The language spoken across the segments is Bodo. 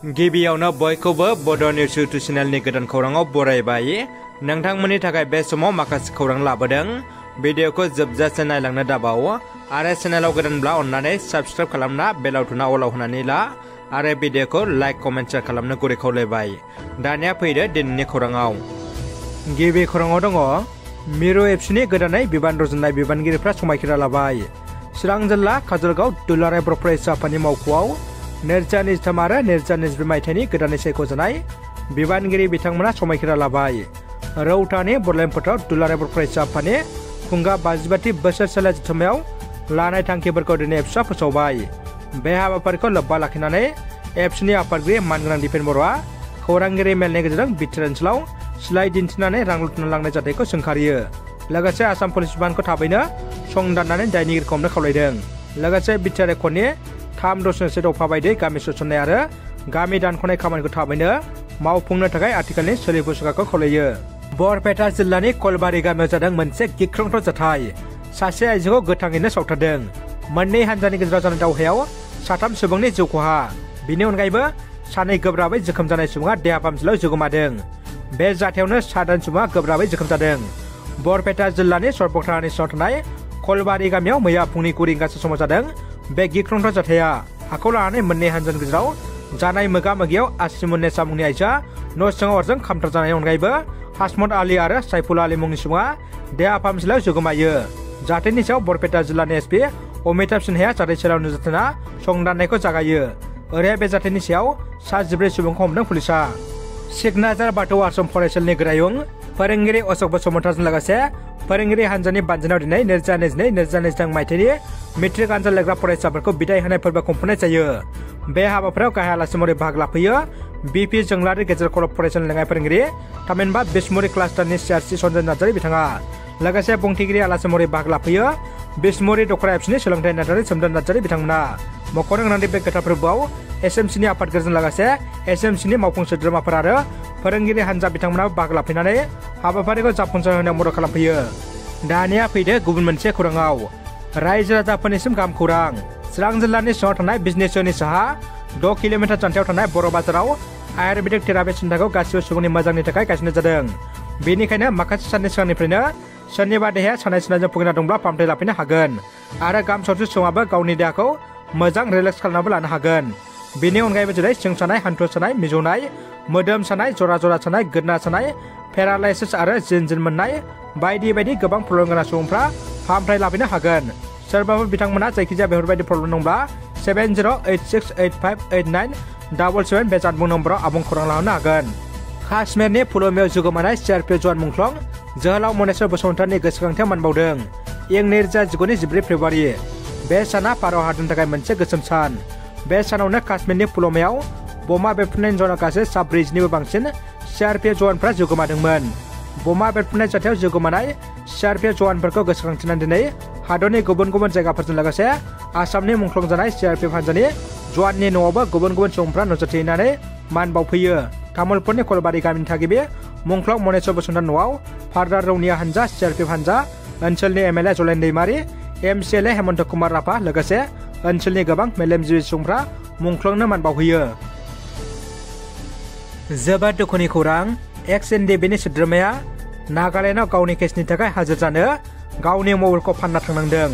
गिबियावनो बयखौबो बड' निउस इउटुब चेनेलनि गोदान खौराङाव बरायबाय। नोंथांमोननि थाखाय बे समाव माखासे खौरां लाबोदों। भिडिअखौ जोबजासे नायलांनो दाबाव आरो चेनेलाव गोदानब्ला अन्नानै साबस्क्राइब खालामना बेल आइकनआ अलाव होनानै ला आरो भिडिअखौ लाइक कमेन्ट शेयार खालामनो गुरै खावलायबाय। दानिया फैदो दिनैनि खौराङाव। गिबि खौराङाव दङ मिरु एफसिनि गोदानै बिबान रुजुननाय बिबानगिरिफ्रा समायखिरा लाबाय। चिरां जिल्ला काजलगाव दुलाराय बर' फरायसा आफादनि मावख'आव 2023 आरो 2024 मायथाइनि गोदानै सायख'जानाय बिबानगिरि बिथांमोना समायखिरा लाबाय। रौतानि बड'लेण्ड फोथाराव दुलाराय बर' फरायसा आफादनि खुंगा 55थि बोसोरसेला जथुम्मायाव लानाय थांखिफोरखौ दिनै एफसुआ फोसावबाय। बे हाबाफारिखौ लोब्बा लाखिनानै एफसुनि आफादगिरि मानगोनां दिपेन बर'आ खौरांगिरि मेलनि गेजेरजों बिटिआर ओनसोलाव सिलाइ दिन्थिनानै रां लुथुमना लांनाय जाथायखौ सोंखारियो। लोगोसे आसाम पुलिस बिबानखौ थाबैनो संदाननानै दायनिगिरिखौ हमनो खावलायदों। लोगोसे बिटिआर एकर्डनि 3.1 दफा बायदियै गामि सोसननाय आरो गामि दानख'नाय खामानिखौ थाबैनो मावफुंनो थाखाय आथिखालनि सोलिफु सरकारखौ खावलायो। बरपेटा जिल्लानि कलबारि गामियाव जादों मोनसे गिख्रंथाव जाथाय। सासे आइजोखौ गोथाङैनो सावथारदों। मोननै हान्जानि गेजेराव जानाय दावहायाव 3 सुबुंनि जिउ खहा। बिनि अनगायैबो 2 गोब्राबै जोखोम जानाय सुबुङा देहा फाहामसालियाव जिउ गोमादों। बे जाथायावनो 7 सुबुङा गोब्राबै जोखोम जादों। बरपेटा जिल्लानि सरपग थानानि सिङाव थानाय कलबारि गामियाव मैया फुंनि 9 रिंगासो समाव जादों बे गिख्रंथाव जाथाया। हाखौ लानानै मोननै हान्जानि गेजेराव जानाय मोगा मोगियाव आसिमुन्नेसा मुंनि आइजोआ न' सिङाव अरजों खामथार जानायनि अनगायैबो हासमत आली आरो साइफुल आली मुंनि सुबुङा देहा फाहामसालियाव जिउ गोमायो। जाथायनि सायाव बरपेटा जिल्लानि एसपि अमिताभ सिन्हाया जाथाय सेलाव नोजोर होना संदाननायखौ जागायो। ओरैहाय बे जाथायनि सायाव 14 सुबुंखौ हमदों पुलिसा। सिगनाजार बाथौ आश्रम फरायसालिनि गोरायुं फोरोंगिरि अशोक बसुमतारीजों लोगोसे फोरोंगिरि हान्जानि बानजायनाव दिनै 2022-2023 मायथाइनि मेट्रिक आनजाद लिरग्रा फरायसाफोरखौ बिदाय होनाय फोरबो खुंफुंनाय जायो। बे हाबाफारियाव गाहाय आलासि महरै बाहागो लाफैयो बिपि जोंलारि गेजेर खलब फरायसालिनि लेङाइ फोरोंगिरि थामहिनबा बिसमुरि क्लास्टारनि सिआरसि सन्जय नार्जारी बिथाङा। लोगोसे बुंथिगिरि आलासि महरै बाहागो लाफैयो बिसमुरि दखरा एफसिनि सोलोंथाइ नेहाथारि सोमदोन नार्जारी बिथांमोना। मख'नो गोनांदि बे गोथार फोरबोआव एसएमसिनि आफादगिरिजों लोगोसे एसएमसिनि मावफुं सोद्रोमाफोर आरो फोरोंगिरि हान्जा बिथांमोनाबो बाहागो लाफैनानै हाबाफारिखौ जाफुंसार होनायाव मदद खालामफैयो। दानिया फैदो गुबुन मोनसे खौराङाव। रायजो राजाफोरनिसिम गाहाम खौरां। चिरां जिल्लानि सिङाव थानाय बिजनेसनि साहा 6 किल'मिटार जानथायाव थानाय बर' बाजाराव आयुर्वेदिक थेरापि सेन्टारखौ गासिबो सुबुंनि मोजांनि थाखाय गायसननाय जादों। बेनिखायनो माखासे साननि सिगांनिफ्रायनो सोरनिबा देहाया सानाय सुनायजों भुगिना दंब्ला फाहामथाय लाफैनो हागोन आरो गाहाम सावस्रि सुबुङाबो गावनि देहाखौ मोजां रिलेक्स खालामनाबो लानो हागोन। बेनि अनगायैबो जेरै सिं सानाय, हान्थु सानाय, मिजौनाय, मोदोम सानाय, जरा जरा सानाय, गोदना सानाय, पेरालाइसिस आरो जिन मोननाय बायदि बायदि गोबां प्रब्लेम गोनां सुबुंफ्रा फाहामथाय लाफैनो हागोन। सोरबाफोर बिथांमोना जायखिजाया बेफोरबायदि प्रब्लेम दंब्ला 7086858977 बे जानबुं नम्बराव आबुं खौरां लाहरनो हागोन। काश्मीरनि पुलवामायाव जिउ गोमानाय सिआरपिएफ जवान मुंख्लं जोहोलाव मनेस्वर बसुमतारीनि गोसोखांथियाव मानबावदों। इं 2019 14 फेब्रुवारि बे साना भारत हादरनि थाखाय मोनसे गोसोम सान। बे सानावनो काश्मीरनि पुलवामायाव बमा बेरफ्रुनायनि जाउनाव गासै 40निबो बांसिन सिआरपिएफ जवानफ्रा जिउ गोमादोंमोन। बमा बेरफ्रुनाय जाथायाव जिउ गोमानाय सिआरपिएफ जवानफोरखौ गोसोखांथिनानै दिनै हादरनि गुबुन गुबुन जायगाफोरजों लोगोसे आसामनि मुंख्लं जानाय सिआरपिएफ हान्जानि जवाननि न'आवबो गुबुन गुबुन सुबुंफ्रा नुजाथि हैनानै मान बावफैयो। तामुलपुरनि कलबारि गामिनि थागिबि मुंख्लं मनेस्वर बसुमतारी न'आव फार्दार रौनिया हान्जा, सिआरपिएफ हान्जा, ओनसोलनि एमएलए जलेन दैमारि, एमसिएलए हेमन्त कुमार राभा लोगोसे ओनसोलनि गोबां मेलेमजिबि सुबुंफ्रा मुंख्लंनो मान बावहैयो। जोबोद दुखुनि खौरां। एक्स एनडिएफबिनि सोद्रोमाया नागालेण्डआव गावनि केसनि थाखाय हाजिर जानो गावनि मबाइलखौ फानना थांनांदों।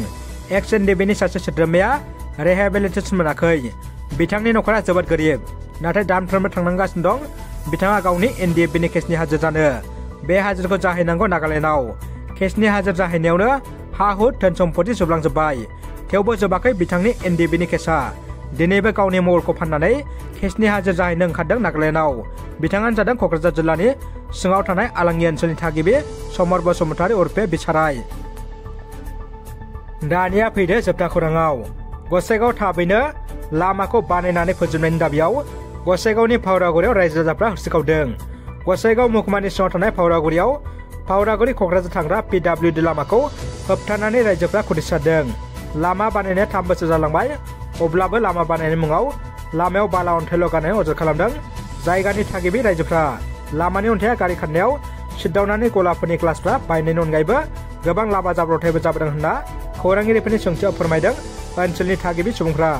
एक्स एनडिएफबिनि सासे सोद्रोमाया रिहेबिलिटेसन मोनाखै। बिथांनि नखरा जोबोद गोरिब, नाथाय दानफ्रोमबो थांनांगासिनो दं बिथाङा गावनि एनडिएफबिनि केसनि हाजिर जानो। बे हाजिरखौ जाहैनांगौ नागालेण्डआव। केसनि हाजिर जाहैनायावनो हा हु धोन सम्पति जोबलांजोब्बाय। थेवबो जोबाखै बिथांनि एनडिएफबिनि केसआ। दिनैबो गावनि मबाइलखौ फाननानै केसनि हाजिर जाहैनो ओंखारदों नागालेण्डआव। बिथाङानो जादों क'क्राझार जिल्लानि सिङाव थानाय आलाङि ओनसोलनि थागिबि समर बसुमतारी उर्फे बिसाराय। दानिया फैदो जोबथा खौराङाव। गसाइगाव थाबैनो लामाखौ बानायनानै फोजोबनायनि दाबियाव गसाइगावनि फावरागुरियाव रायजो राजाफ्रा होस्रिखावदों। गसाइगाव महकुमानि सिङाव थानाय फावरागुरियाव फावरागुरि क'क्राझार थांग्रा पिडब्लिउडि लामाखौ होबथानानै रायजोफ्रा खुदिसारदों। लामा बानायनाया 3 बोसोर जालांबाय, अब्लाबो लामा बानायनायनि मुङाव लामायाव बाला अन्थाइ लगायनानै अजद खालामदों जायगानि थागिबि रायजोफ्रा। लामानि अन्थाइया गारि खारनायाव सिद्दावनानै गलाफोरनि ग्लासफ्रा बायनायनि अनगायैबो गोबां लामा जाब्रबथायबो जाबोदों होनना खौरांगिरिफोरनि सोंथियाव फोरमायदों ओनसोलनि थागिबि सुबुंफ्रा।